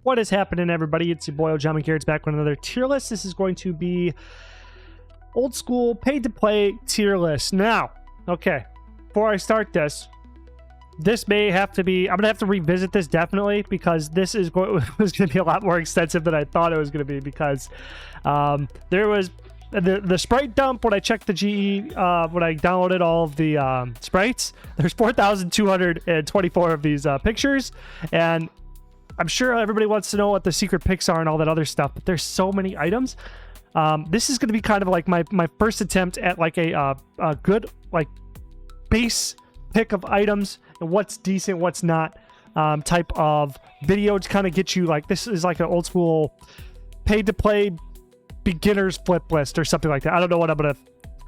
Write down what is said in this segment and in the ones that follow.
What is happening, everybody? It's your boy Ojama here. It's back with another tier list. This is going to be old school pay to play tier list. Now, okay, before I start this may have to be, I'm gonna have to revisit this definitely, because this is was gonna be a lot more extensive than I thought it was gonna be, because there was the sprite dump when I checked the GE, when I downloaded all of the sprites. There's 4,224 of these pictures, and I'm sure everybody wants to know what the secret picks are and all that other stuff, but there's so many items. This is going to be kind of like my first attempt at like a good like base pick of items and what's decent, what's not, type of video to kind of get you like, this is like an old school paid to play beginners flip list or something like that. I don't know what I'm going to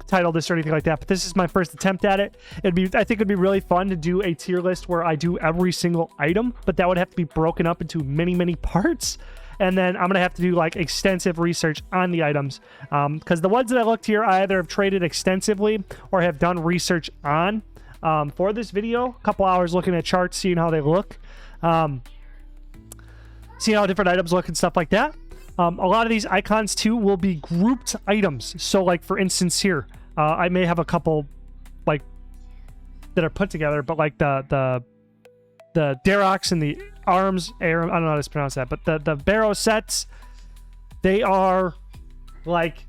title this or anything like that, but this is my first attempt at it. I think it'd be really fun to do a tier list where I do every single item, but that would have to be broken up into many parts, and then I'm gonna have to do like extensive research on the items, because the ones that I looked here I either have traded extensively or have done research on for this video. A couple hours looking at charts, seeing how they look, seeing how different items look and stuff like that. A lot of these icons too will be grouped items. So like for instance here, I may have a couple like that are put together, but like the Darox and the arms, I don't know how to pronounce that, but the barrow sets, they are like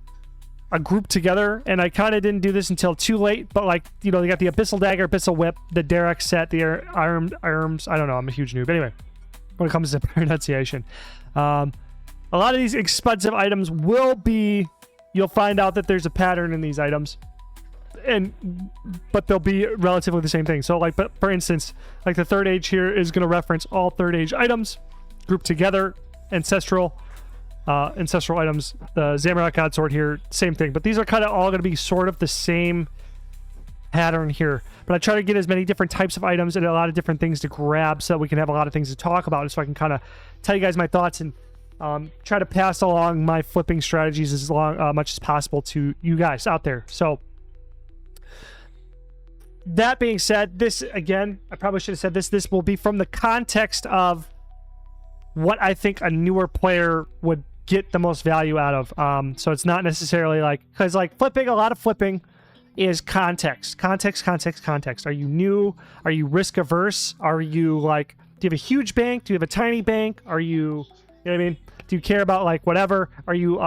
a group together, and I kind of didn't do this until too late, but like, you know, they got the Abyssal Dagger, Abyssal Whip, the Darox set, the arms, I don't know, I'm a huge noob. Anyway, when it comes to pronunciation, a lot of these expensive items will be, you'll find out that there's a pattern in these items, but they'll be relatively the same thing. So like, but for instance, like the third age here is going to reference all third age items grouped together. Ancestral items, the Zamorak God Sword here, same thing, but these are kind of all going to be sort of the same pattern here. But I try to get as many different types of items and a lot of different things to grab so that we can have a lot of things to talk about, so I can kind of tell you guys my thoughts and try to pass along my flipping strategies as much as possible to you guys out there. So that being said, this, again, I probably should have said this will be from the context of what I think a newer player would get the most value out of. So it's not necessarily like, because like flipping, a lot of flipping is context. Are you new? Are you risk averse? Are you like, do you have a huge bank? Do you have a tiny bank? Are you, you know what I mean? Do you care about like whatever? Are you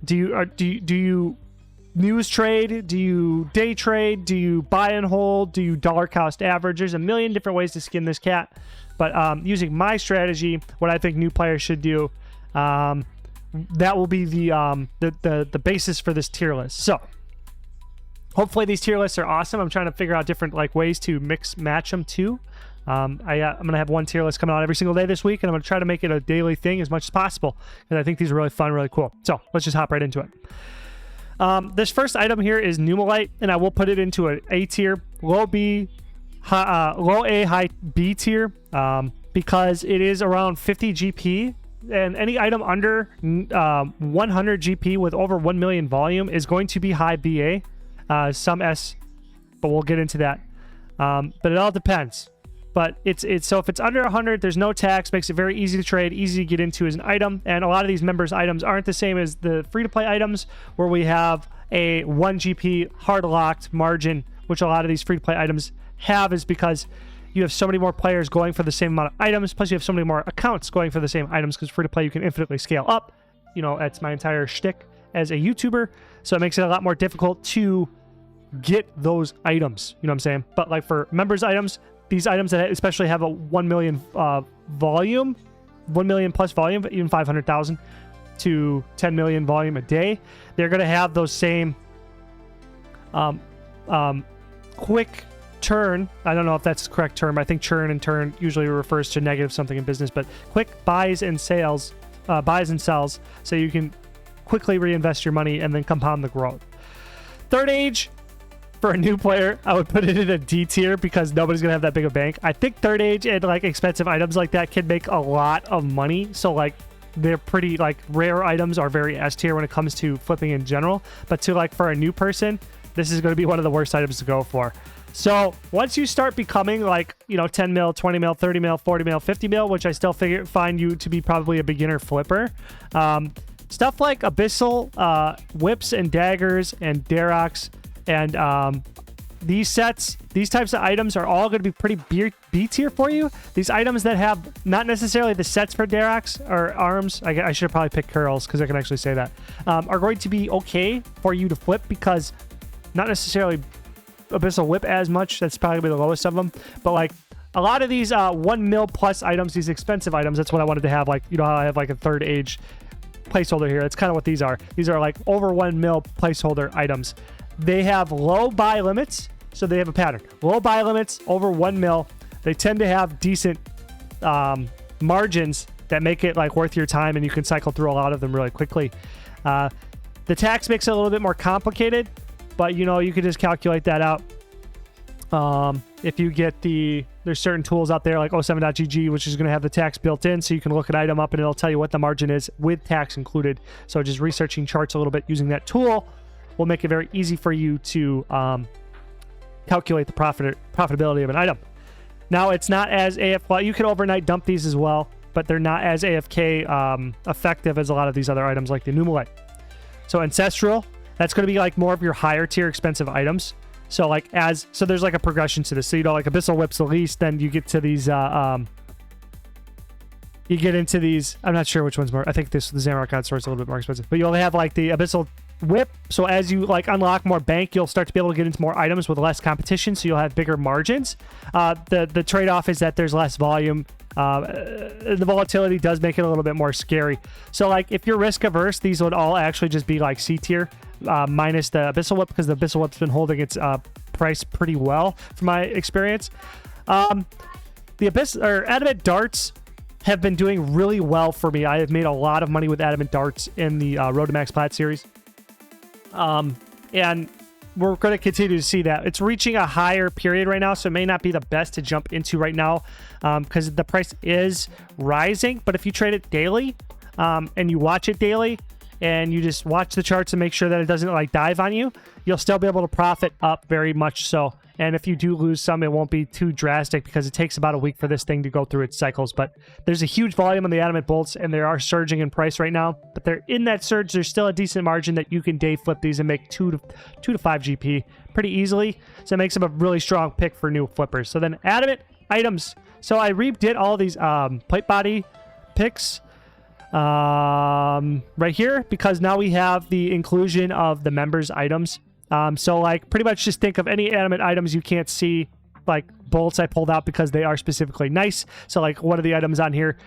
do you news trade? Do you day trade? Do you buy and hold? Do you dollar cost average? There's a million different ways to skin this cat, but using my strategy, what I think new players should do, that will be the basis for this tier list. So hopefully these tier lists are awesome. I'm trying to figure out different like ways to match them too. I'm gonna have one tier list coming out every single day this week, and I'm gonna try to make it a daily thing as much as possible, because I think these are really fun, really cool. So let's just hop right into it. This first item here is Numalite, and I will put it into an A tier, low A, high B tier, because it is around 50 GP, and any item under 100 GP with over 1 million volume is going to be high BA, some S, but we'll get into that. But it all depends. But it's so if it's under 100, there's no tax, makes it very easy to trade, easy to get into as an item. And a lot of these members' items aren't the same as the free-to-play items, where we have a 1 GP hard-locked margin, which a lot of these free-to-play items have, is because you have so many more players going for the same amount of items, plus you have so many more accounts going for the same items, because free-to-play you can infinitely scale up. You know, that's my entire shtick as a YouTuber, so it makes it a lot more difficult to get those items, you know what I'm saying? But like for members' items, these items that especially have a 1 million volume, 1 million plus volume, even 500,000 to 10 million volume a day, they're going to have those same quick turn. I don't know if that's the correct term. I think churn and turn usually refers to negative something in business, but quick buys and sells, so you can quickly reinvest your money and then compound the growth. Third age, for a new player, I would put it in a D tier, because nobody's gonna have that big a bank. I think third age and like expensive items like that can make a lot of money, so like they're pretty like rare items are very S tier when it comes to flipping in general. But to like for a new person, this is going to be one of the worst items to go for. So once you start becoming like, you know, 10 mil, 20 mil, 30 mil, 40 mil, 50 mil, which I still find you to be probably a beginner flipper, stuff like abyssal whips and daggers and Daroks and these sets, these types of items are all going to be pretty B tier for you. These items that have not necessarily the sets for Daroks or arms, I should probably pick curls because I can actually say that, are going to be okay for you to flip because not necessarily abyssal whip as much. That's probably the lowest of them. But like a lot of these 1 mil plus items, these expensive items, that's what I wanted to have. Like, you know how I have like a third age placeholder here. That's kind of what these are. These are like over 1 mil placeholder items. They have low buy limits. So they have a pattern. Low buy limits over 1 mil. They tend to have decent margins that make it like worth your time, and you can cycle through a lot of them really quickly. The tax makes it a little bit more complicated, but you know, you can just calculate that out. If you get there's certain tools out there like 07.gg, which is going to have the tax built in, so you can look an item up and it'll tell you what the margin is with tax included. So just researching charts a little bit using that tool will make it very easy for you to calculate the profitability of an item. Now, it's not as well, you can overnight dump these as well, but they're not as AFK effective as a lot of these other items like the Numalite. So Ancestral, that's going to be like more of your higher tier expensive items. So like so there's like a progression to this. So, you know, like Abyssal Whip's the least, then you get to these you get into these, I'm not sure which one's more, I think the Zamorak Sword is a little bit more expensive, but you only have like the Abyssal Whip. So as you like unlock more bank, you'll start to be able to get into more items with less competition, so you'll have bigger margins. The trade-off is that there's less volume. The volatility does make it a little bit more scary. So like if you're risk averse, these would all actually just be like C tier minus the Abyssal Whip, because the Abyssal Whip's been holding its price pretty well from my experience. The Adamant Darts have been doing really well for me. I have made a lot of money with Adamant Darts in the Road to Max Plat series. And we're going to continue to see that. It's reaching a higher period right now, so it may not be the best to jump into right now because the price is rising. But if you trade it daily and you watch it daily and you just watch the charts and make sure that it doesn't like dive on you, you'll still be able to profit up very much so. And if you do lose some, it won't be too drastic because it takes about a week for this thing to go through its cycles. But there's a huge volume on the Adamant Bolts, and they are surging in price right now. But they're in that surge. There's still a decent margin that you can day flip these and make 2 to 5 GP pretty easily. So it makes them a really strong pick for new flippers. So then Adamant items. So I redid all these plate body picks right here because now we have the inclusion of the members items. So like pretty much just think of any Adamant items you can't see, like bolts I pulled out because they are specifically nice. So like one of the items on here,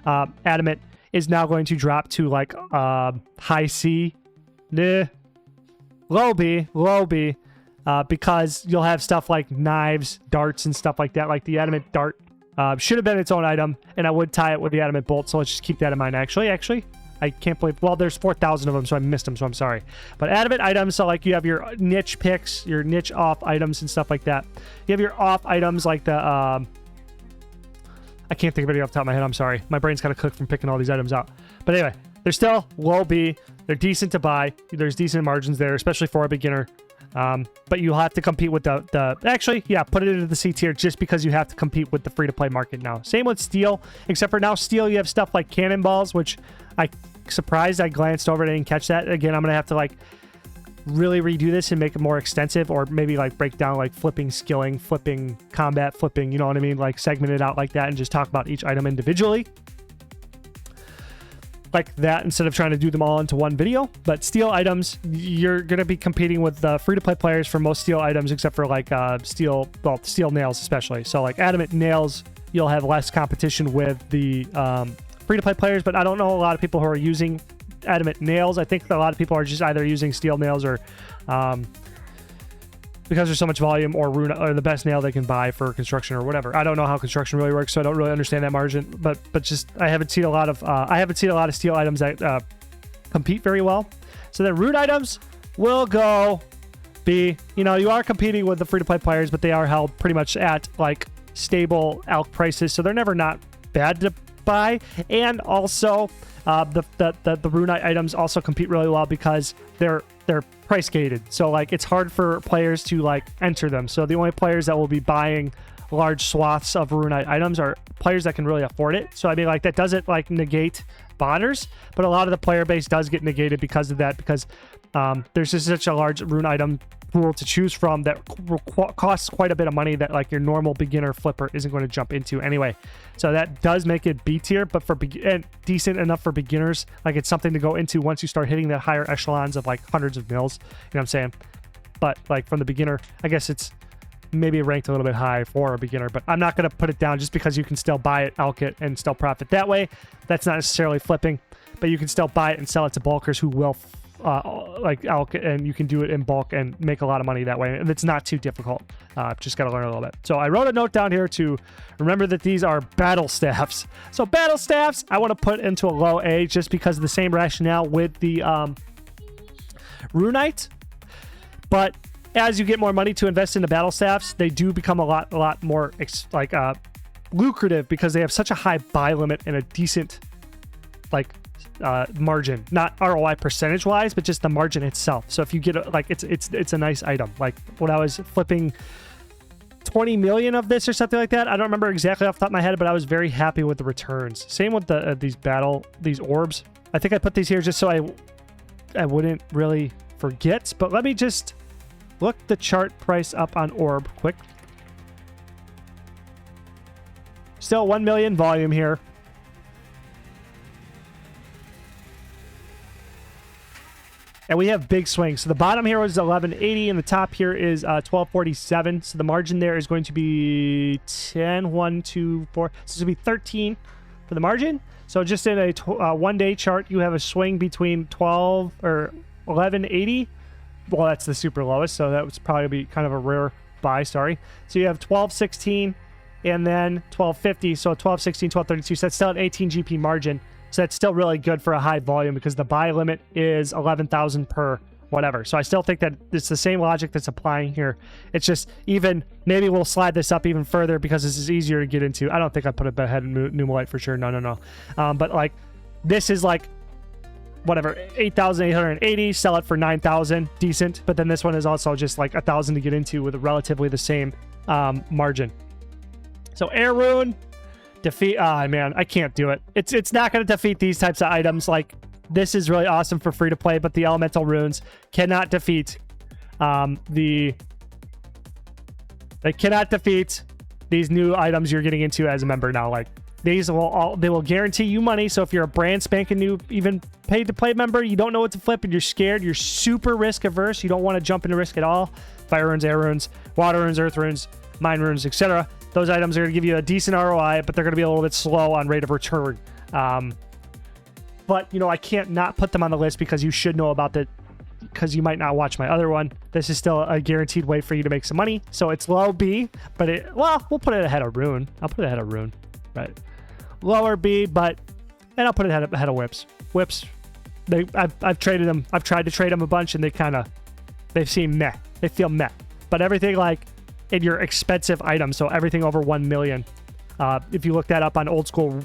Adamant, is now going to drop to like high C, low B, because you'll have stuff like knives, darts, and stuff like that. Like the Adamant Dart should have been its own item, and I would tie it with the Adamant Bolt. So let's just keep that in mind. Actually. I can't believe, well, there's 4,000 of them, so I missed them, so I'm sorry. But Adamant items, so like you have your niche picks, your niche off items and stuff like that. You have your off items like the, I can't think of any off the top of my head, I'm sorry. My brain's kind of cooked from picking all these items out. But anyway, they're still low B. They're decent to buy. There's decent margins there, especially for a beginner. But you'll have to compete with actually, yeah, put it into the C tier just because you have to compete with the free-to-play market now. Same with steel, except for now steel, you have stuff like cannonballs, which I surprised I glanced over and I didn't catch that. Again, I'm gonna have to like really redo this and make it more extensive, or maybe like break down like flipping, skilling, flipping, combat, flipping, you know what I mean? Like segment it out like that and just talk about each item individually like that instead of trying to do them all into one video. But steel items, you're going to be competing with the free-to-play players for most steel items, except for like steel nails especially. So like Adamant nails, you'll have less competition with the free-to-play players, but I don't know a lot of people who are using Adamant nails. I think a lot of people are just either using steel nails or because there's so much volume, or Rune, or the best nail they can buy for construction or whatever. I don't know how construction really works, so I don't really understand that margin. But just I haven't seen a lot of steel items that compete very well. So then Rune items will go be, you know, you are competing with the free-to-play players, but they are held pretty much at like stable ALC prices, so they're never not bad to buy. And also the Runite items also compete really well because they're they're price gated. So like it's hard for players to like enter them. So the only players that will be buying large swaths of Runite items are players that can really afford it. So I mean, like that doesn't like negate bonners, but a lot of the player base does get negated because of that, because there's just such a large rune item pool to choose from that costs quite a bit of money that like your normal beginner flipper isn't going to jump into anyway. So that does make it B tier, but for and decent enough for beginners. Like it's something to go into once you start hitting that higher echelons of like hundreds of mils. You know what I'm saying? But like from the beginner, I guess it's maybe ranked a little bit high for a beginner, but I'm not going to put it down just because you can still buy it, alk it, and still profit that way. That's not necessarily flipping, but you can still buy it and sell it to bulkers who will like alk it, and you can do it in bulk and make a lot of money that way. And it's not too difficult. Just got to learn a little bit. So I wrote a note down here to remember that these are battle staffs. So battle staffs, I want to put into a low A just because of the same rationale with the Runite. But as you get more money to invest into battle staffs, they do become a lot more lucrative because they have such a high buy limit and a decent like margin, not ROI percentage wise, but just the margin itself. So if you get it's a nice item. Like when I was flipping 20 million of this or something like that, I don't remember exactly off the top of my head, but I was very happy with the returns. Same with the these orbs. I think I put these here just so I wouldn't really forget, but let me just look the chart price up on orb quick. Still 1 million volume here. And we have big swings. So the bottom here was 1180 and the top here is 1247. So the margin there is going to be 10, 1, 2, 4. So it's going to be 13 for the margin. So just in a one-day chart, you have a swing between 12 or 1180. Well, that's the super lowest, so that would probably be kind of a rare buy, sorry. So you have 1216 and then 1250. So 1216, 1232. So that's still an 18 GP margin. So that's still really good for a high volume because the buy limit is 11,000 per whatever. So I still think that it's the same logic that's applying here. It's just even, maybe we'll slide this up even further because this is easier to get into. I don't think I put it ahead in Numalite for sure. No. But like, this is like, whatever, 8,880, sell it for 9,000, decent. But then this one is also just like 1,000 to get into with relatively the same margin. So Air Rune, defeat, man, I can't do it. It's not going to defeat these types of items. Like, this is really awesome for free to play, but the elemental runes cannot defeat they cannot defeat these new items you're getting into as a member now. Like, these they will guarantee you money. So if you're a brand spanking new, even paid to play member, you don't know what to flip and you're scared, you're super risk averse, you don't want to jump into risk at all. Fire runes, air runes, water runes, earth runes, mine runes, etc. Those items are going to give you a decent ROI, but they're going to be a little bit slow on rate of return. But, you know, I can't not put them on the list because you should know about that, because you might not watch my other one. This is still a guaranteed way for you to make some money. So it's low B, but we'll put it ahead of Rune. I'll put it ahead of Rune, right? Lower B, and I'll put it ahead of Whips. Whips, I've traded them. I've tried to trade them a bunch, and they seem meh. They feel meh. But everything like in your expensive items, so everything over 1 million. If you look that up on old school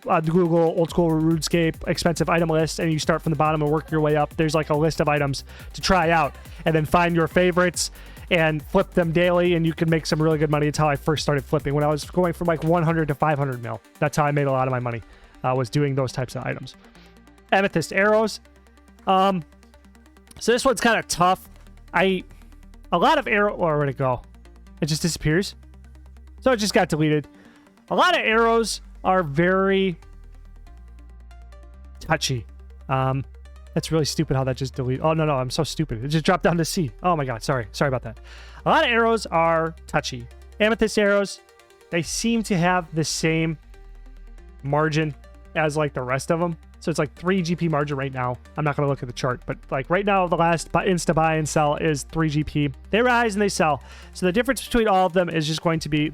Google, old school RuneScape expensive item list, and you start from the bottom and work your way up, there's like a list of items to try out, and then find your favorites and flip them daily, and you can make some really good money. It's how I first started flipping, when I was going from like 100 to 500 mil. That's how I made a lot of my money, was doing those types of items. Amethyst arrows. So this one's kind of tough. A lot of arrow, where'd it go? It just disappears. So it just got deleted. A lot of arrows are very touchy. That's really stupid how that just deleted. Oh, no, I'm so stupid. It just dropped down to C. Oh my God, sorry about that. A lot of arrows are touchy. Amethyst arrows, they seem to have the same margin as like the rest of them. So it's like 3 GP margin right now. I'm not going to look at the chart, but like right now, the last insta buy and sell is 3 GP. They rise and they sell. So the difference between all of them is just going to be,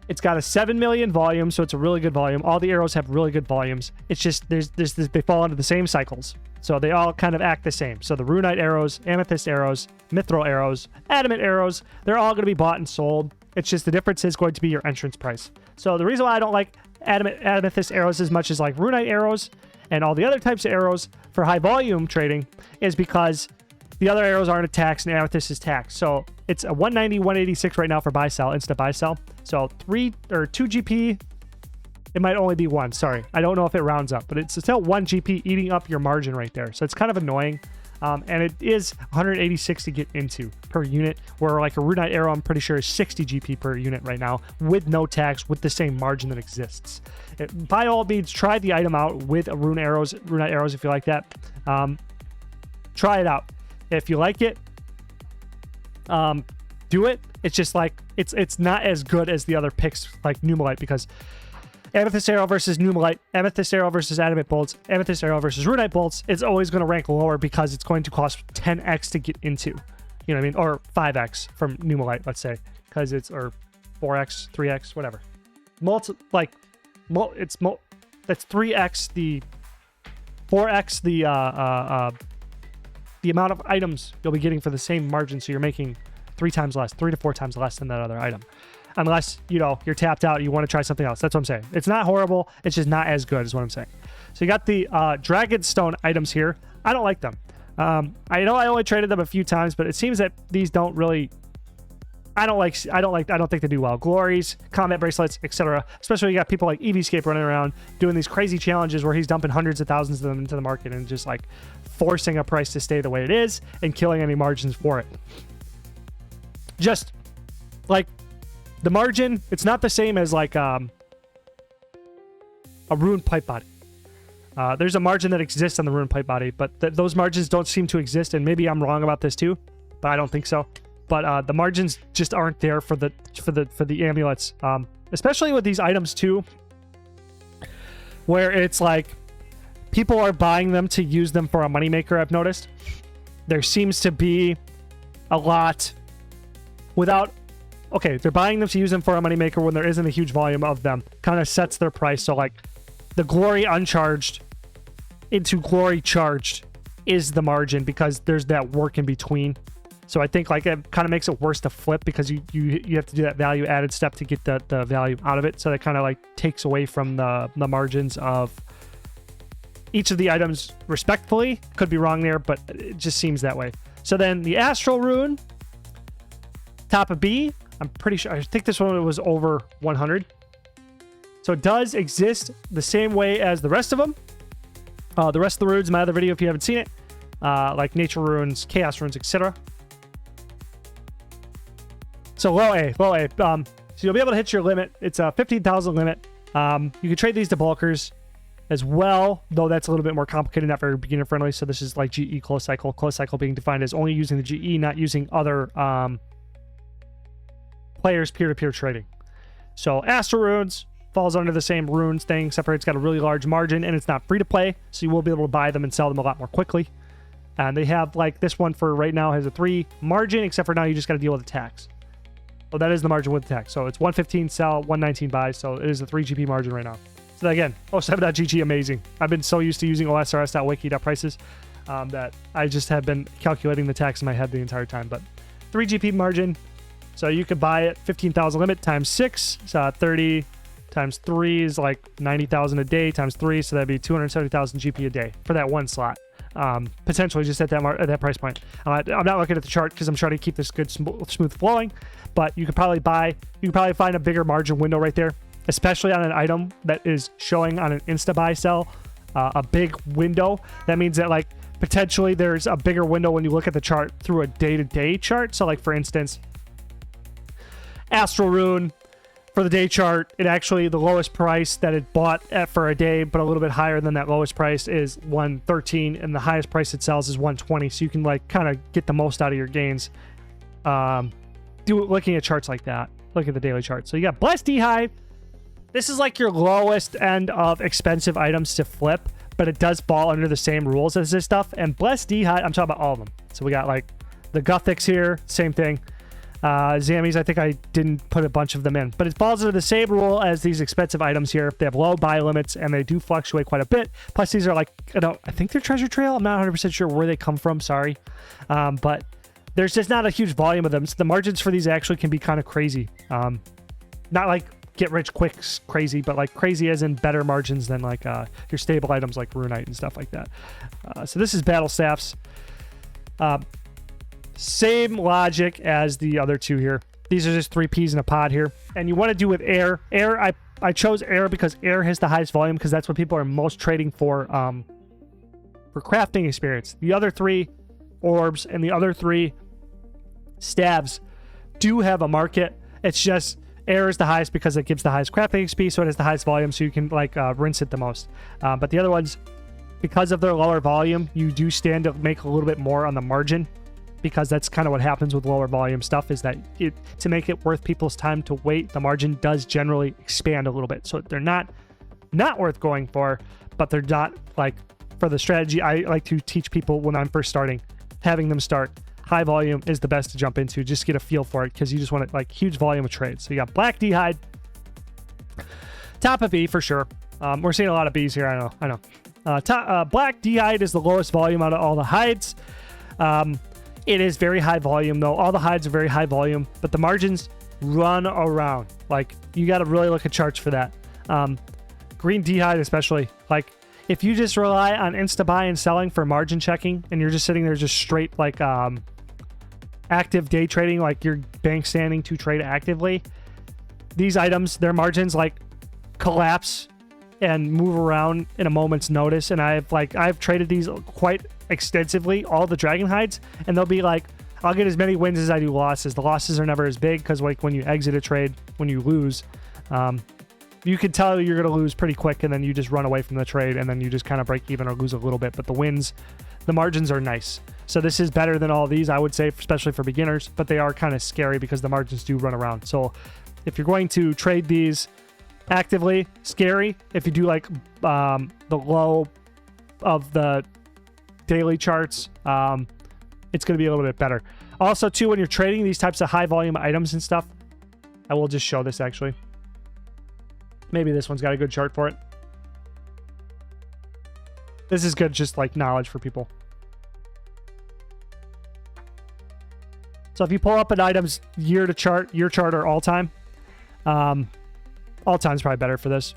it's got a 7 million volume, so it's a really good volume. All the arrows have really good volumes. It's just, they fall into the same cycles. So they all kind of act the same. So the Runite arrows, Amethyst arrows, Mithril arrows, Adamant arrows, they're all going to be bought and sold. It's just the difference is going to be your entrance price. So the reason why I don't like Amethyst arrows as much as like Runite arrows and all the other types of arrows for high volume trading is because the other arrows aren't taxed and Amethyst is taxed. So it's a 190, 186 right now for buy sell, instant buy sell. So 2 GP, it might only be 1. Sorry, I don't know if it rounds up, but it's still 1 GP eating up your margin right there. So it's kind of annoying. And it is 186 to get into per unit, where like a Runite arrow, I'm pretty sure is 60 GP per unit right now with no tax, with the same margin that exists. By all means, try the item out with a Runite arrows if you like that. Try it out. If you like it, do it. It's just like, it's not as good as the other picks like Numalite, because Amethyst arrow versus Numalite, Amethyst arrow versus adamant bolts, Amethyst arrow versus Runite bolts, it's always going to rank lower because it's going to cost 10x to get into. You know what I mean? Or 5x from Numalite, let's say, because it's, or 4x, 3x, whatever. That's 3x the 4x the amount of items you'll be getting for the same margin, so you're making 3 to 4 times less than that other item. Unless, you know, you're tapped out, you want to try something else. That's what I'm saying. It's not horrible. It's just not as good is what I'm saying. So you got the Dragonstone items here. I don't like them. I know I only traded them a few times, but it seems that these don't really, I don't think they do well. Glories, combat bracelets, etc. Especially you got people like EVscape running around doing these crazy challenges where he's dumping hundreds of thousands of them into the market and just like forcing a price to stay the way it is and killing any margins for it. Just like the margin, it's not the same as like a Rune pipe body. There's a margin that exists on the Rune pipe body, but those margins don't seem to exist, and maybe I'm wrong about this too, but I don't think so. But the margins just aren't there for the amulets, especially with these items too, where it's like people are buying them to use them for a moneymaker. I've noticed there seems to be a lot without. Okay, they're buying them to use them for a moneymaker when there isn't a huge volume of them. Kind of sets their price. So like the glory uncharged into glory charged is the margin, because there's that work in between. So I think like it kind of makes it worse to flip, because you have to do that value added step to get the value out of it. So that kind of like takes away from the margins of each of the items respectfully. Could be wrong there, but it just seems that way. So then the Astral Rune, top of B, I'm pretty sure, I think this one was over 100. So it does exist the same way as the rest of them. The rest of the runes, my other video if you haven't seen it, like nature runes, chaos runes, etc. So low A. So you'll be able to hit your limit. It's a 15,000 limit. You can trade these to bulkers as well, though that's a little bit more complicated, not very beginner friendly. So this is like GE close cycle being defined as only using the GE, not using other players peer-to-peer trading. So Astral Runes falls under the same runes thing, except for it's got a really large margin and it's not free to play, so you will be able to buy them and sell them a lot more quickly. And they have like this one for right now has a 3 margin, except for now you just got to deal with the tax. Well, that is the margin with the tax. So it's 115 sell, 119 buy, so it is a 3 GP margin right now. So again, 07.gg, amazing. I've been so used to using osrs.wiki.prices that I just have been calculating the tax in my head the entire time. But 3 GP margin. So you could buy it 15,000 limit times 6, so 30 times 3 is like 90,000 a day times 3, so that'd be 270,000 GP a day for that one slot. Potentially just at that price point. I'm not looking at the chart because I'm trying to keep this good smooth flowing, but you could probably find a bigger margin window right there, especially on an item that is showing on an insta buy sell a big window. That means that like potentially there's a bigger window when you look at the chart through a day-to-day chart. So like for instance, Astral Rune for the day chart, it actually the lowest price that it bought at for a day, but a little bit higher than that lowest price is 113, and the highest price it sells is 120. So you can like kind of get the most out of your gains. Looking at charts like that. Look at the daily chart. So you got Blessed Hive. This is like your lowest end of expensive items to flip, but it does fall under the same rules as this stuff. And Blessed Hive, I'm talking about all of them. So we got like the Gothics here, same thing. Zammies, I think I didn't put a bunch of them in, but it falls under the same rule as these expensive items here. They have low buy limits and they do fluctuate quite a bit. Plus these are like, I think they're treasure trail. I'm not 100% sure where they come from. Sorry. But there's just not a huge volume of them. So the margins for these actually can be kind of crazy. Not like get rich quick crazy, but like crazy as in better margins than like your stable items like Runite and stuff like that. So this is battle staffs. Same logic as the other two here. These are just 3 peas in a pod here. And you want to do with air. Air, I chose air because air has the highest volume because that's what people are most trading for crafting experience. The other 3 orbs and the other 3 stabs do have a market. It's just air is the highest because it gives the highest crafting XP, so it has the highest volume, so you can like rinse it the most. But the other ones, because of their lower volume, you do stand to make a little bit more on the margin, because that's kind of what happens with lower volume stuff, is that to make it worth people's time to wait, the margin does generally expand a little bit. So they're not worth going for, but they're not like for the strategy I like to teach people when I'm first starting, having them start. High volume is the best to jump into, just get a feel for it, because you just want like huge volume of trades. So you got black D-hide, top of B for sure. We're seeing a lot of B's here. I know. Black D-hide is the lowest volume out of all the hides. It is very high volume though. All the hides are very high volume, but the margins run around. Like you got to really look at charts for that. Green D-hide especially, like if you just rely on insta buy and selling for margin checking, and you're just sitting there just straight like active day trading, like you're bank standing to trade actively, these items, their margins like collapse and move around in a moment's notice. And I've traded these quite extensively, all the Dragonhides, and they'll be like, I'll get as many wins as I do losses. The losses are never as big because like when you exit a trade, when you lose, you can tell you're going to lose pretty quick, and then you just run away from the trade, and then you just kind of break even or lose a little bit. But the wins, the margins are nice. So this is better than all these, I would say, especially for beginners, but they are kind of scary because the margins do run around. So if you're going to trade these actively, scary. If you do like the low of the daily charts, it's going to be a little bit better. Also too, when you're trading these types of high volume items and stuff, I will just show this actually. Maybe this one's got a good chart for it. This is good, just like knowledge for people. So if you pull up an item's year chart or all time, all time's probably better for this.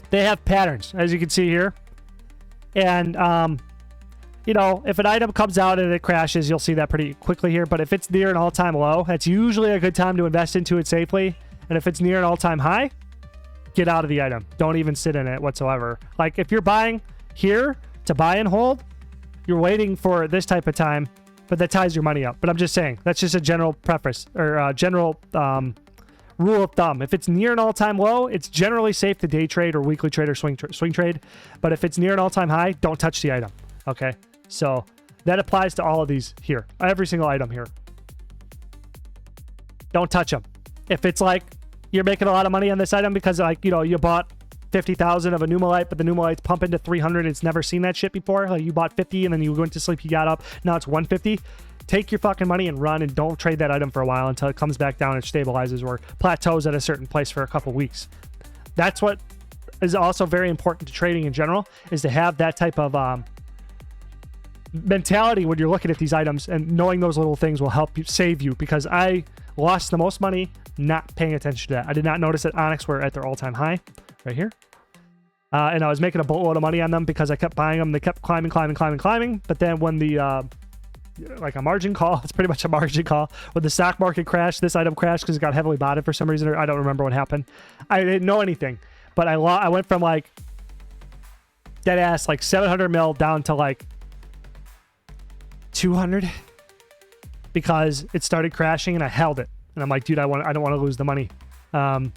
They have patterns, as you can see here. And, you know, if an item comes out and it crashes, you'll see that pretty quickly here. But if it's near an all-time low, that's usually a good time to invest into it safely. And if it's near an all-time high, get out of the item. Don't even sit in it whatsoever. Like if you're buying here to buy and hold, you're waiting for this type of time, but that ties your money up. But I'm just saying, that's just a general preface or general rule of thumb. If it's near an all-time low, it's generally safe to day trade or weekly trade or swing trade. But if it's near an all-time high, don't touch the item. Okay, so that applies to all of these here. Every single item here. Don't touch them. If it's like you're making a lot of money on this item because like, you know, you bought 50,000 of a Numalite, but the Numalite's pumping to 300. It's never seen that shit before. Like you bought 50 and then you went to sleep, you got up, now it's 150. Take your fucking money and run, and don't trade that item for a while until it comes back down and stabilizes or plateaus at a certain place for a couple weeks. That's what is also very important to trading in general, is to have that type of mentality when you're looking at these items, and knowing those little things will help you save you, because I lost the most money not paying attention to that. I did not notice that Onyx were at their all-time high right here. And I was making a boatload of money on them because I kept buying them. They kept climbing. But then when the like a margin call, it's pretty much a margin call, when the stock market crashed, this item crashed because it got heavily botted for some reason, or I don't remember what happened. I didn't know anything, but I went from like dead ass like 700 mil down to like 200 because it started crashing, and I held it, and I'm like, dude, I don't want to lose the money. And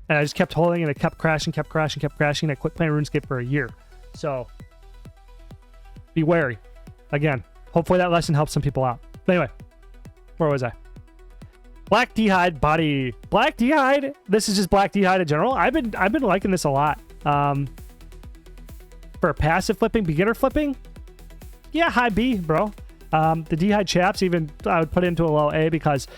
I just kept holding, and it kept crashing. I quit playing RuneScape for a year. So be wary. Again, hopefully that lesson helps some people out. But anyway, where was I? Black D-hide body. Black D-hide. This is just black D-hide in general. I've been liking this a lot. For passive flipping, beginner flipping, yeah, high B, bro. The D-hide chaps, even I would put into a low A because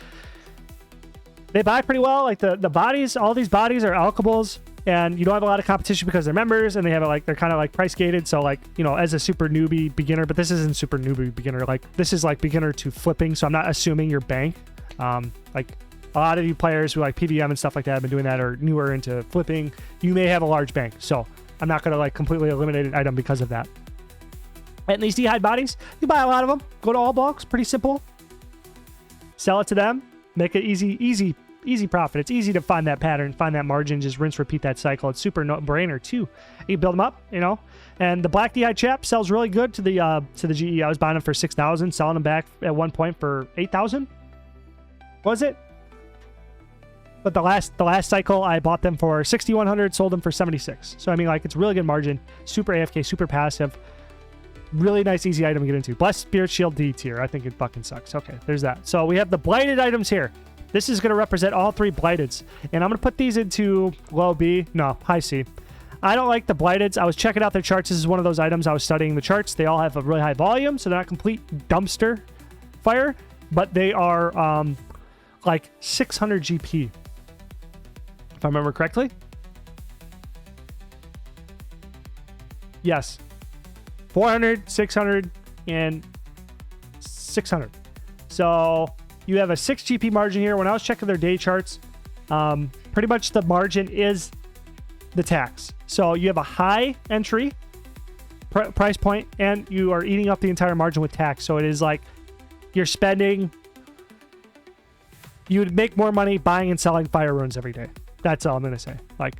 they buy pretty well. Like the bodies, all these bodies are alchables, and you don't have a lot of competition because they're members, and they have it like, they're kind of like price gated. So like, you know, as a super newbie beginner, but this isn't super newbie beginner. Like this is like beginner to flipping. So I'm not assuming your bank. Like a lot of you players who like PVM and stuff like that have been doing that or newer into flipping, you may have a large bank. So I'm not going to like completely eliminate an item because of that. And these D'hide bodies, you buy a lot of them. Go to all blocks, pretty simple. Sell it to them, make it easy profit. It's easy to find that pattern, find that margin, just rinse, repeat that cycle. It's super no-brainer too. You build them up, you know. And the black D'hide chap sells really good to the GE. I was buying them for 6,000, selling them back at one point for 8,000. Was it? But the last cycle, I bought them for 6,100, sold them for 76. So I mean, like, it's really good margin. Super AFK, super passive. Really nice, easy item to get into. Blessed Spirit Shield D tier. I think it fucking sucks. Okay, there's that. So we have the blighted items here. This is going to represent all three blighteds. And I'm going to put these into low B. No, high C. I don't like the blighteds. I was checking out their charts. This is one of those items. I was studying the charts. They all have a really high volume, so they're not complete dumpster fire, but they are like 600 GP, if I remember correctly. Yes. 400, 600, and 600. So you have a 6 GP margin here. When I was checking their day charts, pretty much the margin is the tax. So you have a high entry price point, and you are eating up the entire margin with tax. So it is like you're spending... You would make more money buying and selling fire runes every day. That's all I'm going to say. Like,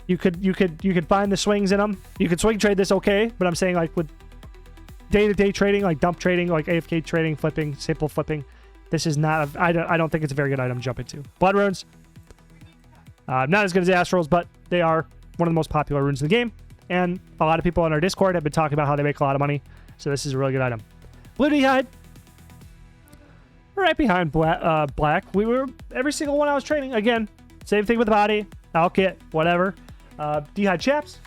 you could find the swings in them. You could swing trade this okay, but I'm saying like with day-to-day trading, like dump trading, like AFK trading, flipping, simple flipping, this is not I don't think it's a very good item to jump into. Blood runes, not as good as Astrals, but they are one of the most popular runes in the game, and a lot of people on our Discord have been talking about how they make a lot of money, so this is a really good item. Blue D'hide, right behind black. We were every single one I was trading. Again, same thing with the body, Alkit, whatever. D'hide chaps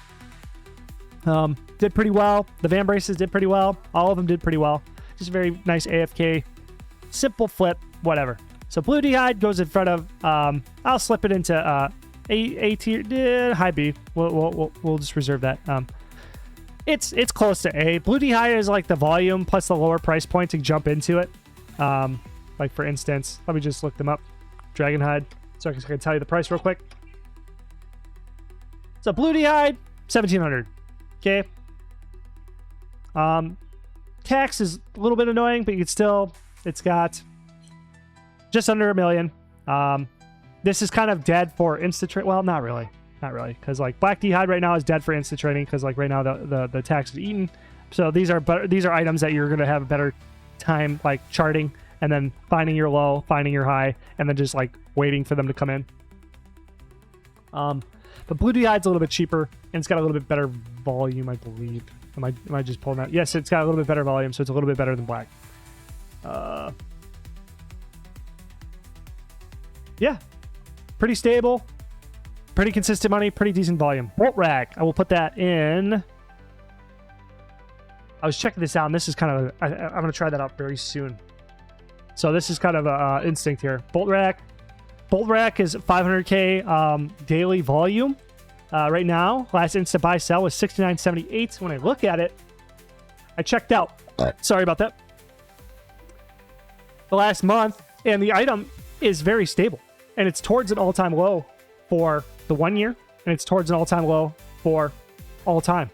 did pretty well. The Van Braces did pretty well. All of them did pretty well. Just a very nice AFK, simple flip, whatever. So blue D'hide goes in front of. I'll slip it into A tier, high B. We'll just reserve that. It's close to A. Blue D'hide is like the volume plus the lower price point to jump into it. Like for instance, let me just look them up. Dragonhide, so I can tell you the price real quick. So blue D'hide, 1,700. Okay. Tax is a little bit annoying, but you can still. It's got just under 1 million. This is kind of dead for instant trade. Well, not really, because like black D'hide right now is dead for instant trading because like right now the tax is eaten. So these are items that you're gonna have a better time like charting and then finding your low, finding your high, and then just like waiting for them to come in. But blue D'hide's a little bit cheaper, and it's got a little bit better volume, I believe. Am I just pulling that? Yes, it's got a little bit better volume, so it's a little bit better than black. Yeah, pretty stable, pretty consistent money, pretty decent volume. Bolt rack, I will put that in. I was checking this out, and this is kind of I'm gonna try that out very soon. So this is kind of a instinct here. Bolt rack is 500k daily volume right now. Last instant buy sell was 69.78. When I look at it, I checked out. Sorry about that. The last month, and the item is very stable, and it's towards an all-time low for the 1 year, and it's towards an all-time low for all time.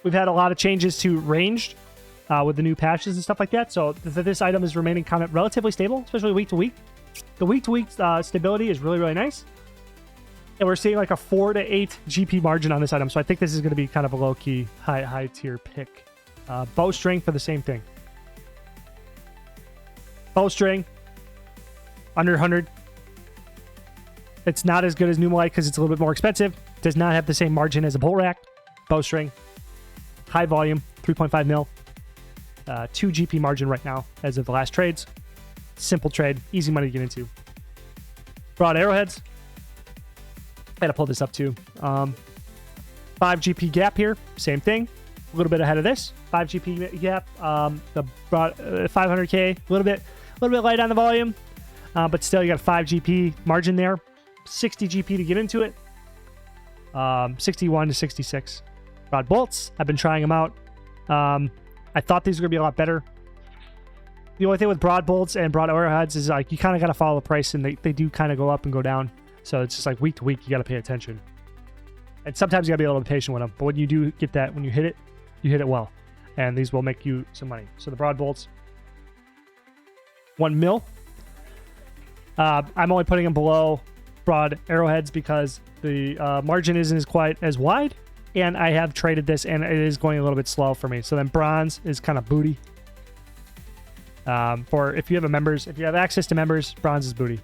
We've had a lot of changes to ranged with the new patches and stuff like that, so this item is remaining kind of relatively stable, especially week to week. The week-to-week stability is really, really nice. And we're seeing like a 4 to 8 GP margin on this item. So I think this is going to be kind of a low-key, high-tier pick. Bowstring for the same thing. Bowstring, under 100. It's not as good as Numalite because it's a little bit more expensive. Does not have the same margin as a bolt rack. Bowstring, high volume, 3.5 mil. 2 GP margin right now as of the last trades. Simple trade, easy money to get into. Broad arrowheads. I gotta pull this up too. 5 GP gap here, same thing. A little bit ahead of this. 5 GP gap. The broad 500k, a little bit light on the volume, but still you got a 5 GP margin there. 60 GP to get into it. 61 to 66. Broad bolts. I've been trying them out. I thought these were gonna be a lot better. The only thing with broad bolts and broad arrowheads is like you kind of got to follow the price, and they do kind of go up and go down. So it's just like week to week, you got to pay attention. And sometimes you got to be a little bit patient with them. But when you do get that, when you hit it well. And these will make you some money. So the broad bolts, 1 mil. I'm only putting them below broad arrowheads because the margin isn't quite as wide. And I have traded this, and it is going a little bit slow for me. So then bronze is kind of booty. For if you have access to members, bronze is booty.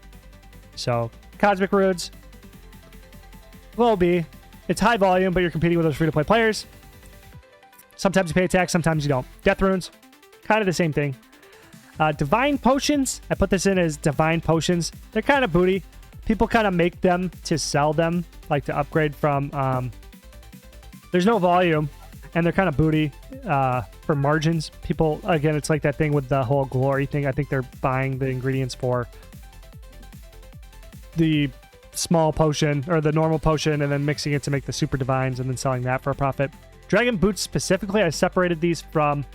So cosmic runes, low B. It's high volume, but you're competing with those free-to-play players. Sometimes you pay attack, sometimes you don't. Death runes, kind of the same thing. Divine potions, I put this in as divine potions. They're kind of booty. People kind of make them to sell them, like to upgrade from. There's no volume, and they're kind of booty for margins. People, again, it's like that thing with the whole glory thing. I think they're buying the ingredients for the small potion or the normal potion and then mixing it to make the super divines and then selling that for a profit. Dragon boots specifically, I separated these from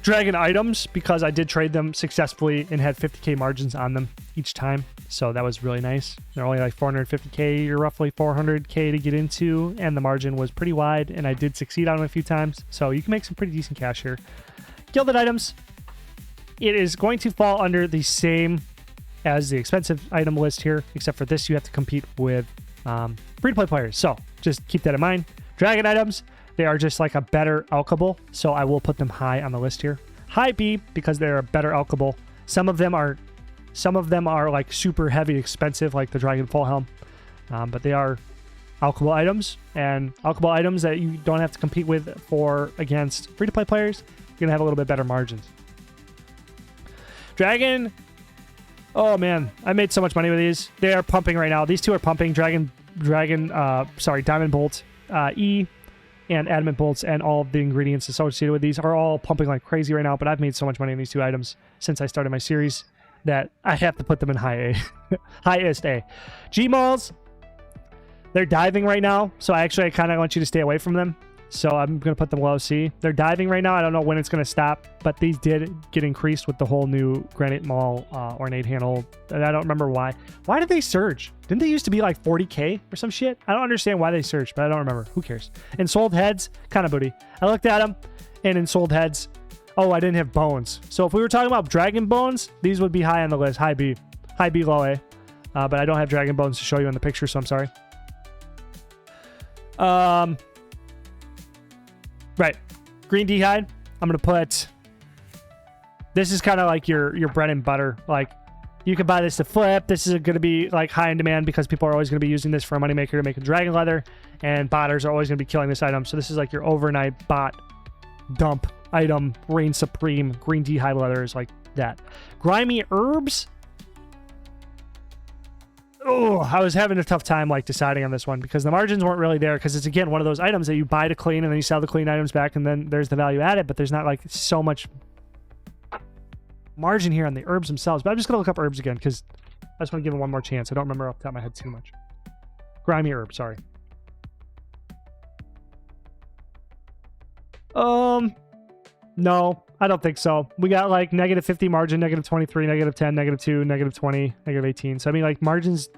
dragon items because I did trade them successfully and had 50k margins on them each time. So that was really nice. They're only like 450k or roughly 400k to get into, and the margin was pretty wide, and I did succeed on them a few times. So you can make some pretty decent cash here. Gilded items. It is going to fall under the same as the expensive item list here, except for this you have to compete with free-to-play players. So just keep that in mind. Dragon items, they are just like a better alchable, so I will put them high on the list here. High B because they're a better alchable. Some of them are like super heavy expensive, like the Dragon Full Helm, but they are alchable items, and alchable items that you don't have to compete with against free-to-play players. You're gonna have a little bit better margins. Dragon, oh man, I made so much money with these. They are pumping right now. These two are pumping. Diamond Bolt, E, and adamant bolts, and all of the ingredients associated with these are all pumping like crazy right now. But I've made so much money in these two items since I started my series that I have to put them in high A, highest A. G-Malls, they're diving right now, so I kind of want you to stay away from them. So I'm going to put them low C. They're diving right now. I don't know when it's going to stop, but these did get increased with the whole new Granite Maul ornate handle. And I don't remember why. Why did they surge? Didn't they used to be like 40k or some shit? I don't understand why they surged, but I don't remember. Who cares? Ensouled heads, kind of booty. I looked at them, and ensouled heads, oh, I didn't have bones. So if we were talking about dragon bones, these would be high on the list. High B, low A. But I don't have dragon bones to show you in the picture, so I'm sorry. Right. Green D-hide. I'm going to put... This is kind of like your bread and butter. Like, you can buy this to flip. This is going to be like high in demand because people are always going to be using this for a moneymaker to make a dragon leather. And botters are always going to be killing this item. So this is like your overnight bot dump item. Reign supreme. Green D-hide leather is like that. Grimy herbs. Oh, I was having a tough time like deciding on this one because the margins weren't really there, because it's again one of those items that you buy to clean and then you sell the clean items back, and then there's the value added, but there's not like so much margin here on the herbs themselves. But I'm just gonna look up herbs again because I just want to give them one more chance. I don't remember off the top of my head too much. Grimy herb, sorry. No, I don't think so. We got like -50 margin, -23, -10, -2, -20, -18. So I mean, like, margins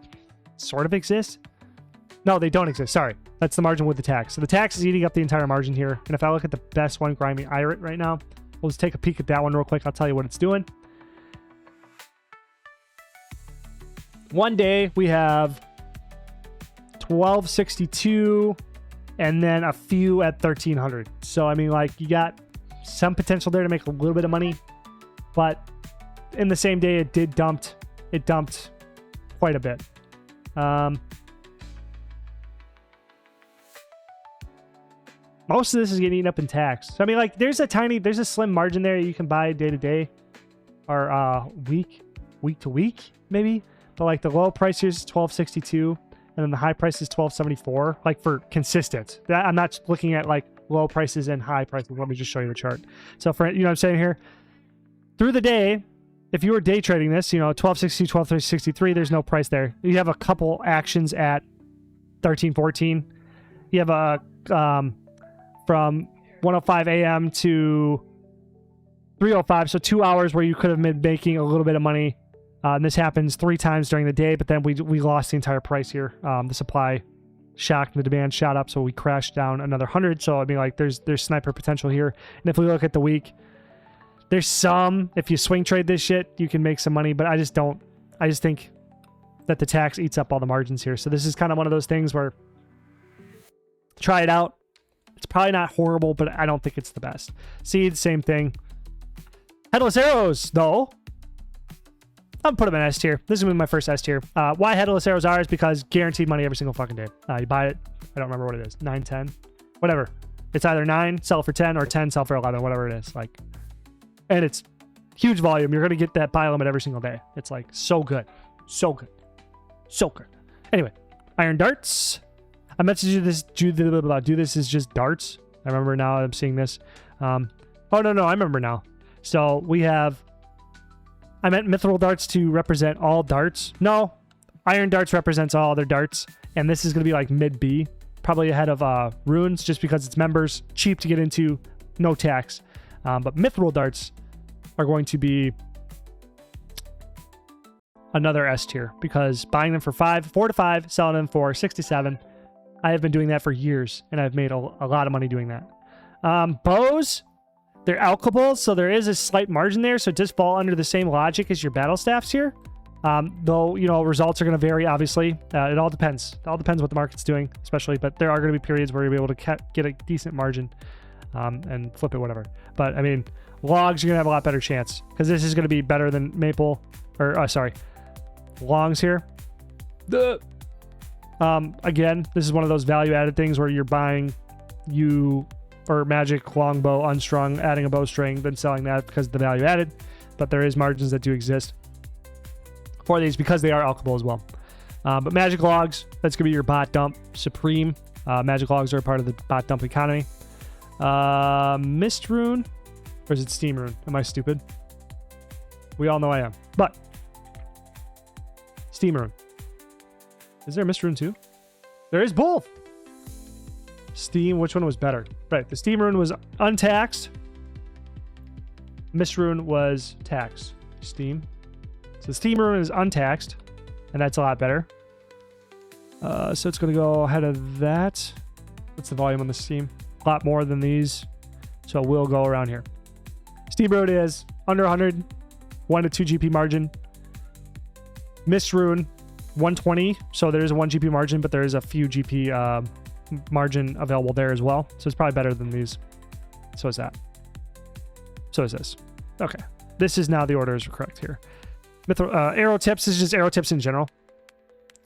sort of exist. No, they don't exist. Sorry. That's the margin with the tax. So the tax is eating up the entire margin here. And if I look at the best one, Grimy Irit right now, we'll just take a peek at that one real quick. I'll tell you what it's doing. One day we have 1262 and then a few at 1300. So I mean, like, you got some potential there to make a little bit of money, but in the same day it dumped quite a bit. Most of this is getting eaten up in tax. So I mean, like, there's a slim margin there you can buy day to day or week to week maybe, but like the low price here is 1262 and then the high price is 1274, like for consistent. That I'm not looking at like low prices and high prices. Let me just show you the chart. So for, you know what I'm saying here, through the day, if you were day trading this, you know, 1260, 1263, there's no price there. You have a couple actions at 1314. You have a from 1:05 a.m. to 3:05, so 2 hours where you could have been making a little bit of money. And this happens 3 times during the day, but then we lost the entire price here. The supply shocked, the demand shot up, so we crashed down another 100. So I mean, like, there's sniper potential here. And if we look at the week, there's some. If you swing trade this shit, you can make some money, but I just don't. I just think that the tax eats up all the margins here. So this is kind of one of those things where try it out. It's probably not horrible, but I don't think it's the best. Seeds, same thing. Headless arrows, though. I'll put them in S tier. This is going to be my first S tier. Why headless arrows are is because guaranteed money every single fucking day. You buy it. I don't remember what it is. 9, 10, whatever. It's either 9, sell for 10, or 10, sell for 11, whatever it is. Like, and it's huge volume. You're going to get that buy limit every single day. It's like so good. So good. So good. Anyway, iron darts. I meant to do this is just darts. I remember now I'm seeing this. Oh, no, I remember now. So we have, I meant mithril darts to represent all darts. No, iron darts represents all other darts. And this is going to be like mid B, probably ahead of runes, just because it's members, cheap to get into, no tax. But mithril darts are going to be another S tier, because buying them for 4 to 5, selling them for 6 to 7. I have been doing that for years, and I've made a lot of money doing that. Bows, they're alchables, so there is a slight margin there, so it does fall under the same logic as your battle staffs here. Though, you know, results are going to vary, obviously. It all depends. It all depends what the market's doing, especially, but there are going to be periods where you'll be able to get a decent margin and flip it, whatever. But, I mean, logs, you're going to have a lot better chance, because this is going to be better than maple, or, sorry, longs here. Again, this is one of those value-added things where you're buying or magic longbow unstrung, adding a bowstring, then selling that because of the value added. But there is margins that do exist for these because they are alchable as well. But magic logs, that's going to be your bot dump supreme. Magic logs are a part of the bot dump economy. Mist rune, or is it steam rune? Am I stupid? We all know I am. But steam rune. Is there a mist rune too? There is both. Steam, which one was better? Right, the steam rune was untaxed. Mist rune was taxed. Steam. So the steam rune is untaxed, and that's a lot better. So it's going to go ahead of that. What's the volume on the steam? A lot more than these. So we'll go around here. Steam rune is under 100, 1 to 2 GP margin. Mist rune, 120. So there is a 1 GP margin, but there is a few GP margin available there as well. So it's probably better than these. So is that. So is this. Okay. This is now the orders are correct here. Arrow tips is just arrow tips in general.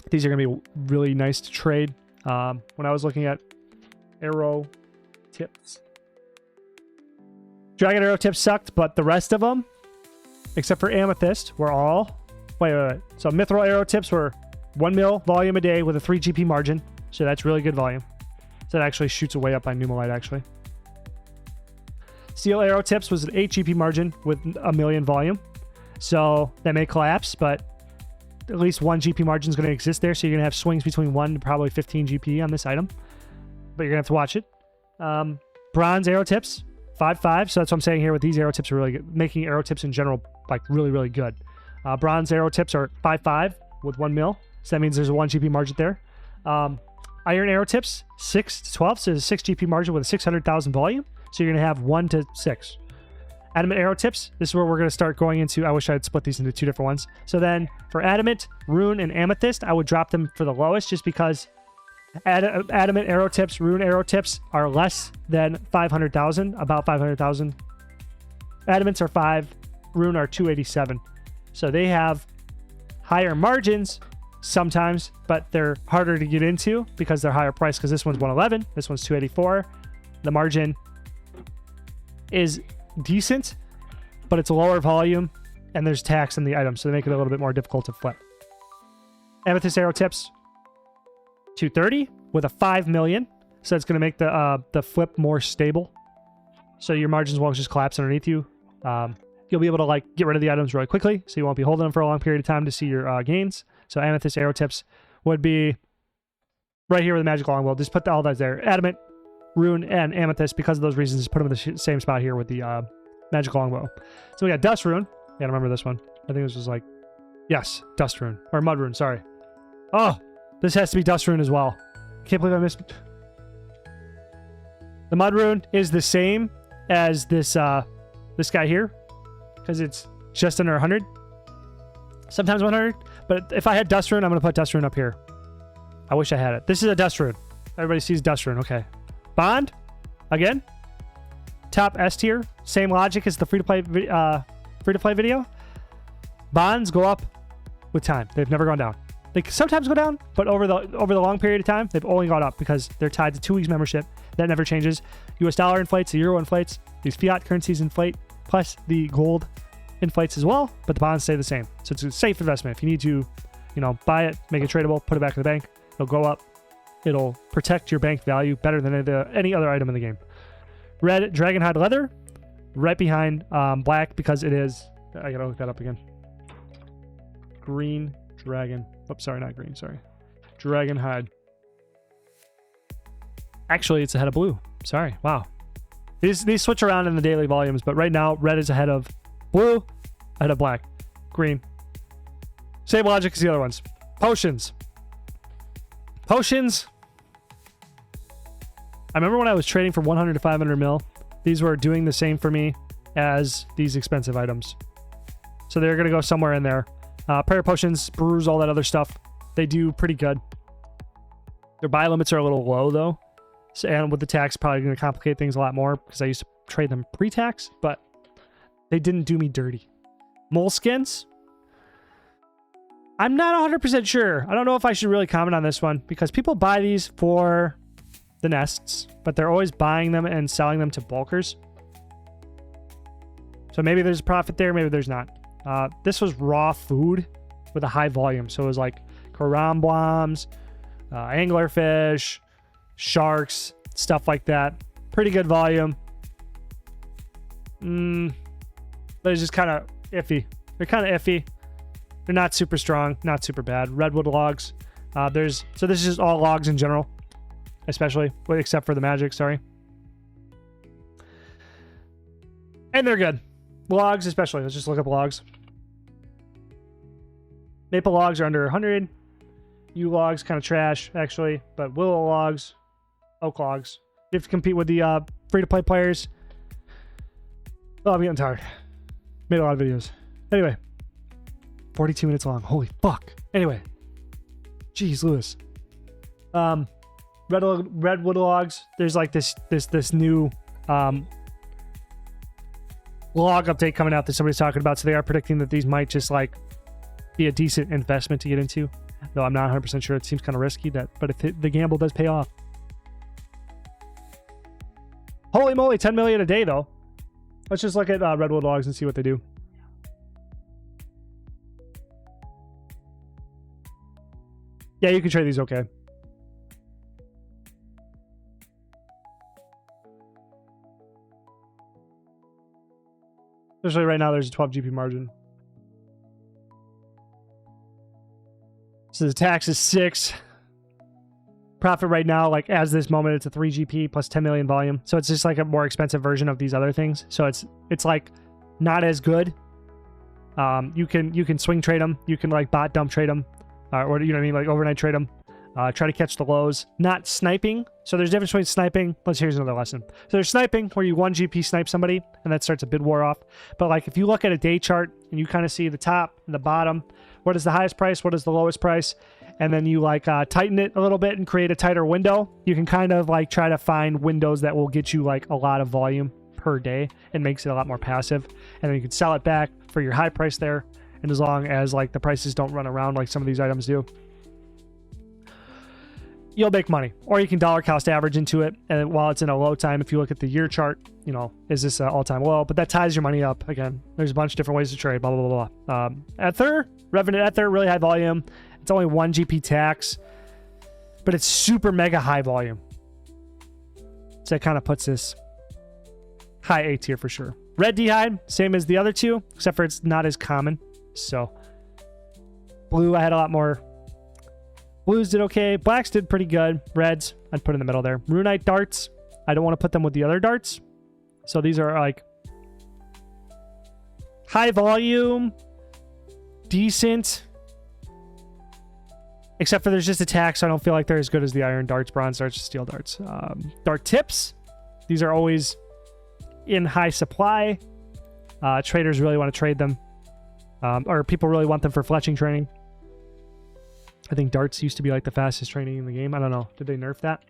These are going to be really nice to trade. When I was looking at arrow tips, dragon arrow tips sucked, but the rest of them, except for Amethyst, were all... Wait. So mithril arrow tips were 1 mil volume a day with a 3 GP margin. So that's really good volume. So that actually shoots way up by Numalite, actually. Steel arrow tips was an 8 GP margin with a million volume. So that may collapse, but at least 1 GP margin is going to exist there. So you're going to have swings between 1 to probably 15 GP on this item. But you're going to have to watch it. Bronze arrow tips, 5.5. So that's what I'm saying here with these arrow tips are really good. Making arrow tips in general, like really, really good. Bronze arrow tips are 5.5 with 1 mil. So that means there's a 1 GP margin there. Iron arrow tips, 6 to 12. So there's a 6 GP margin with a 600,000 volume. So you're going to have 1 to 6. Adamant arrow tips, this is where we're going to start going into. I wish I had split these into 2 different ones. So then for adamant, rune, and amethyst, I would drop them for the lowest just because adamant arrow tips, rune arrow tips are less than 500,000, about 500,000. Adamants are 5, rune are 287. So they have higher margins sometimes, but they're harder to get into because they're higher priced, because this one's 111, this one's 284. The margin is decent, but it's lower volume and there's tax in the item, so they make it a little bit more difficult to flip. Amethyst arrow tips, 230 with a 5 million, so it's going to make the flip more stable, so your margins won't just collapse underneath you. You'll be able to like get rid of the items really quickly, so you won't be holding them for a long period of time to see your gains. So amethyst arrow tips would be right here with the magic longbow. Just put all that there. Adamant Rune, and Amethyst because of those reasons. Just put them in the same spot here with the magic longbow. So we got Dust Rune. Yeah, I remember this one. I think this was like, yes, Dust Rune. Or Mud Rune, sorry. Oh, this has to be Dust Rune as well. Can't believe I missed. The Mud Rune is the same as this this guy here, because it's just under 100. Sometimes 100. But if I had Dust Rune, I'm going to put Dust Rune up here. I wish I had it. This is a Dust Rune. Everybody sees Dust Rune. Okay. Bond. Again. Top S tier. Same logic as the free-to-play video. Bonds go up with time. They've never gone down. They sometimes go down, but over the long period of time, they've only gone up because they're tied to 2 weeks membership. That never changes. US dollar inflates, the euro inflates, these fiat currencies inflate, plus the gold inflates as well, but the bonds stay the same. So it's a safe investment. If you need to, buy it, make it tradable, put it back in the bank, it'll go up. It'll protect your bank value better than any other item in the game. Red Dragonhide leather, right behind black because it is. I gotta look that up again. Green dragon. Oops, sorry, not green. Sorry, Dragonhide. Actually, it's ahead of blue. Sorry. Wow. These switch around in the daily volumes, but right now red is ahead of blue, ahead of black, green. Same logic as the other ones. Potions. Potions. I remember when I was trading for 100 to 500 mil, these were doing the same for me as these expensive items. So they're going to go somewhere in there. Prayer potions, brews, all that other stuff. They do pretty good. Their buy limits are a little low though. So, and with the tax, probably going to complicate things a lot more because I used to trade them pre-tax, but they didn't do me dirty. Moleskins. I'm not 100% sure. I don't know if I should really comment on this one because people buy these for the nests, but they're always buying them and selling them to bulkers. So maybe there's a profit there, maybe there's not. This was raw food with a high volume. So it was like karambwams, anglerfish, sharks, stuff like that. Pretty good volume. But it's just kind of iffy. They're kind of iffy. They're not super strong, not super bad. Redwood logs. So this is just all logs in general, especially, except for the magic, sorry. And they're good. Logs especially. Let's just look up logs. Maple logs are under 100. Yew logs, kind of trash, actually. But willow logs, oak logs. You have to compete with the free-to-play players. Oh, I'm getting tired. Made a lot of videos. Anyway. 42 minutes long. Holy fuck. Anyway. Jeez, Lewis. Redwood logs. There's like this new log update coming out that somebody's talking about. So they are predicting that these might just like be a decent investment to get into. Though I'm not 100% sure. It seems kind of risky, but if the gamble does pay off. Holy moly, 10 million a day though. Let's just look at redwood logs and see what they do. Yeah, you can trade these okay. Especially right now, there's a 12 GP margin. So the tax is 6. Profit right now, like as this moment, it's a 3 GP plus 10 million volume. So it's just like a more expensive version of these other things. So it's like not as good. You can swing trade them. You can like bot dump trade them. Or you know what I mean, like overnight trade them. Try to catch the lows. Not sniping. So there's a difference between sniping. Here's another lesson. So there's sniping where you 1 GP snipe somebody and that starts a bid war off. But like if you look at a day chart and you kind of see the top and the bottom, what is the highest price, what is the lowest price, and then you like tighten it a little bit and create a tighter window, you can kind of like try to find windows that will get you like a lot of volume per day and makes it a lot more passive. And then you can sell it back for your high price there. And as long as like the prices don't run around like some of these items do, you'll make money. Or you can dollar cost average into it, and while it's in a low time, if you look at the year chart, is this an all-time low? But that ties your money up. Again, there's a bunch of different ways to trade, blah, blah, blah, blah. Ether, Revenant Ether, really high volume. It's only 1 GP tax, but it's super mega high volume. So that kind of puts this high A tier for sure. Red D'hide, same as the other two, except for it's not as common. So blue, I had a lot more. Blues did okay. Blacks did pretty good. Reds, I'd put in the middle there. Runite darts, I don't want to put them with the other darts. So these are like high volume, decent, except for there's just attack, so I don't feel like they're as good as the iron darts, bronze darts, steel darts. Dart tips, these are always in high supply. Traders really want to trade them, or people really want them for fletching training. I think darts used to be like the fastest training in the game. I don't know. Did they nerf that?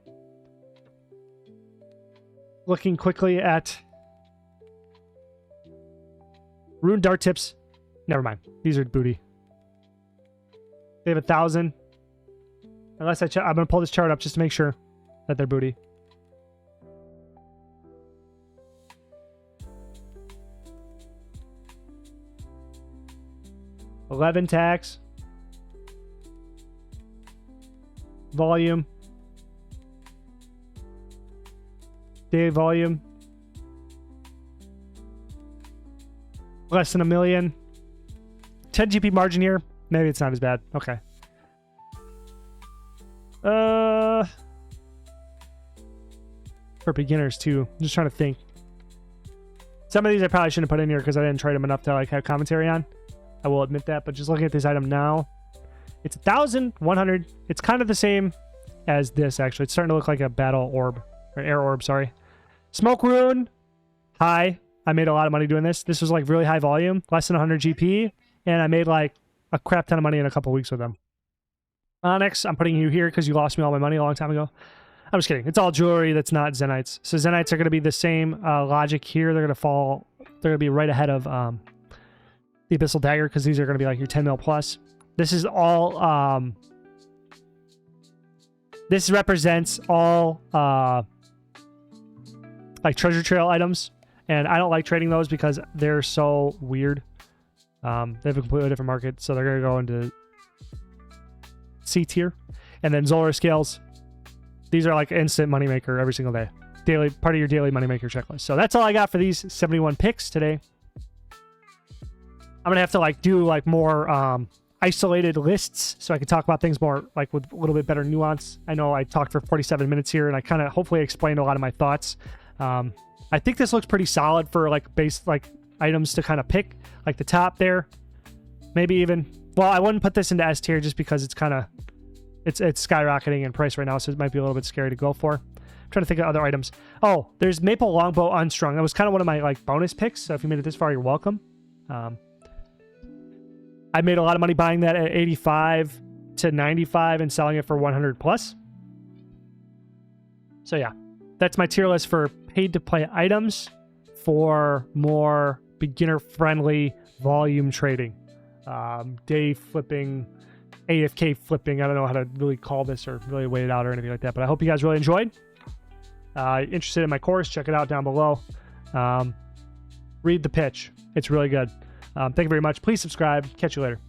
Looking quickly at Rune dart tips. Never mind. These are booty. They have 1,000. Unless I'm going to pull this chart up just to make sure that they're booty. $11 tax. Volume. Day volume. Less than 1 million. 10 GP margin here. Maybe it's not as bad. Okay. For beginners too. I'm just trying to think. Some of these I probably shouldn't put in here because I didn't trade them enough to like have commentary on. I will admit that, but just looking at this item now, it's 1,100. It's kind of the same as this actually. It's starting to look like a battle orb or air orb. Sorry. Smoke rune. High. I made a lot of money doing this. This was like really high volume, less than 100 GP, and I made like a crap ton of money in a couple weeks with them. Onyx, I'm putting you here because you lost me all my money a long time ago. I'm just kidding. It's all jewelry that's not Zenites. So Zenites are going to be the same logic here. They're going to fall. They're going to be right ahead of the Abyssal Dagger because these are going to be like your 10 mil plus. This is all. This represents all like treasure trail items, and I don't like trading those because they're so weird. They have a completely different market, so they're going to go into C tier. And then Zolar scales. These are like instant moneymaker every single day. Daily part of your daily moneymaker checklist. So that's all I got for these 71 picks today. I'm going to have to like do like more isolated lists so I can talk about things more like with a little bit better nuance. I know I talked for 47 minutes here and I kind of hopefully explained a lot of my thoughts. I think this looks pretty solid for like base like items to kind of pick, like the top there. Maybe even, well, I wouldn't put this into S tier just because it's kind of it's skyrocketing in price right now, so it might be a little bit scary to go for. I'm trying to think of other items. Oh, there's Maple Longbow Unstrung. That was kind of one of my like bonus picks, so if you made it this far, you're welcome. I made a lot of money buying that at 85 to 95 and selling it for 100 plus. So yeah, that's my tier list for paid to play items for more beginner friendly volume trading. Day flipping, AFK flipping. I don't know how to really call this or really weigh it out or anything like that, but I hope you guys really enjoyed. Interested in my course, check it out down below. Read the pitch. It's really good. Thank you very much. Please subscribe. Catch you later.